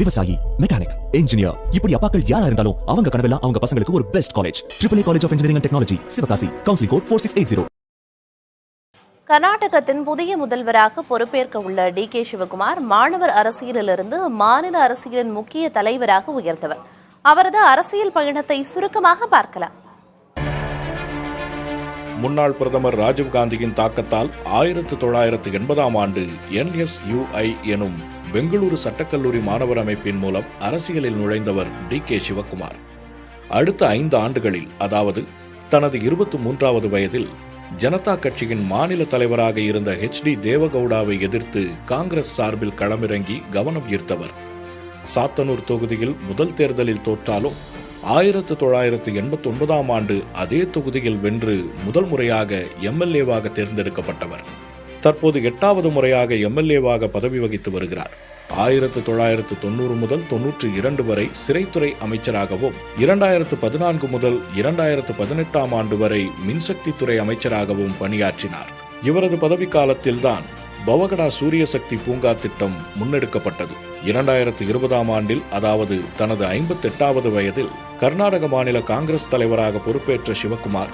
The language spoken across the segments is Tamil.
விவசாயி, மெக்கானிக், இன்ஜினியர், இப்படி அப்பாக்கள் யாரா இருந்தாலும் அவங்க கனவெல்லாம் அவங்க பசங்களுக்கு ஒரு best college. AAA college of engineering and technology, Sivakasi. Counselling code 4680. கர்நாடகத்தின் புதிய முதல்வராக பொறுப்பேற்க உள்ள டி.கே. சிவகுமார் மாணவர் அரசியலிலிருந்து மாநில அரசியலின் முக்கிய தலைவராக உயர்ந்தவர். அவரது அரசியல் பயணத்தை சுருக்கமாக பார்க்கலாம். முன்னாள் பிரதமர் ராஜீவ்காந்தியின் தாக்கத்தால் 1980ஆம் ஆண்டு NSUI எனும் பெங்களூரு சட்டக்கல்லூரி மாணவர் அமைப்பின் மூலம் அரசியலில் நுழைந்தவர் டி.கே. சிவகுமார். அடுத்த 5 ஆண்டுகளில், அதாவது தனது 23வது வயதில் ஜனதா கட்சியின் மாநில தலைவராக இருந்த HD தேவகவுடாவை எதிர்த்து காங்கிரஸ் சார்பில் களமிறங்கி கவனம் ஈர்த்தவர். சாத்தனூர் தொகுதியில் முதல் தேர்தலில் தோற்றாலும் 1989ஆம் ஆண்டு அதே தொகுதியில் வென்று முதல் முறையாக MLAவாக தேர்ந்தெடுக்கப்பட்டவர். தற்போது 8வது முறையாக MLAவாக பதவி வகித்து வருகிறார். 1990 முதல் 92 வரை சிறைத்துறை அமைச்சராகவும், 2014 முதல் 2018ஆம் ஆண்டு வரை மின்சக்தி துறை அமைச்சராகவும் பணியாற்றினார். இவரது பதவிக்காலத்தில்தான் பவகடா சூரிய சக்தி பூங்கா திட்டம் முன்னெடுக்கப்பட்டது. 2020ஆம் ஆண்டில், அதாவது தனது 58வது வயதில் கர்நாடக மாநில காங்கிரஸ் தலைவராக பொறுப்பேற்ற சிவகுமார்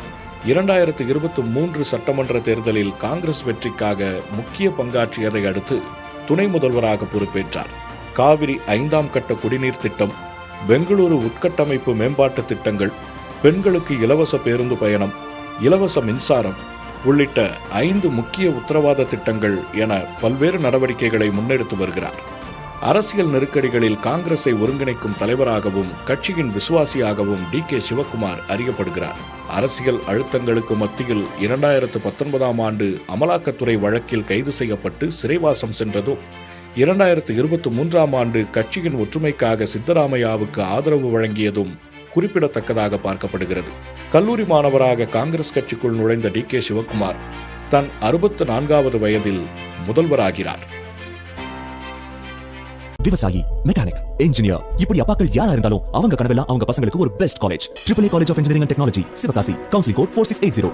2023 சட்டமன்ற தேர்தலில் காங்கிரஸ் வெற்றிக்காக முக்கிய பங்காற்றியதை அடுத்து துணை முதல்வராக பொறுப்பேற்றார். காவிரி 5ஆம் கட்ட குடிநீர் திட்டம், பெங்களூரு உட்கட்டமைப்பு மேம்பாட்டு திட்டங்கள், பெண்களுக்கு இலவச பேருந்து பயணம், இலவச மின்சாரம் உள்ளிட்ட 5 முக்கிய உத்தரவாத திட்டங்கள் என பல்வேறு நடவடிக்கைகளை முன்னெடுத்து வருகிறார். அரசியல் நெருக்கடிகளில் காங்கிரஸை ஒருங்கிணைக்கும் தலைவராகவும் கட்சியின் விசுவாசியாகவும் டி.கே. சிவகுமார் அறியப்படுகிறார். அரசியல் அழுத்தங்களுக்கு மத்தியில் 2019ஆம் ஆண்டு அமலாக்கத்துறை வழக்கில் கைது செய்யப்பட்டு சிறைவாசம் சென்றதும், 2023ஆம் ஆண்டு கட்சியின் ஒற்றுமைக்காக சித்தராமையாவுக்கு ஆதரவு வழங்கியதும் குறிப்பிடத்தக்கதாக பார்க்கப்படுகிறது. கல்லூரி மாணவராக காங்கிரஸ் கட்சிக்குள் நுழைந்த டி.கே. சிவகுமார் தன் 64வது வயதில் முதல்வராகிறார். விவசாயி, மெக்கானிக், இன்ஜினியர், இப்படி அப்பாக்கள் யாரா இருந்தாலும் அவங்க கனவெல்லாம் அவங்க பசங்களுக்கு ஒரு best college. AAA college of engineering and technology, Sivakasi. Counselling code 4680.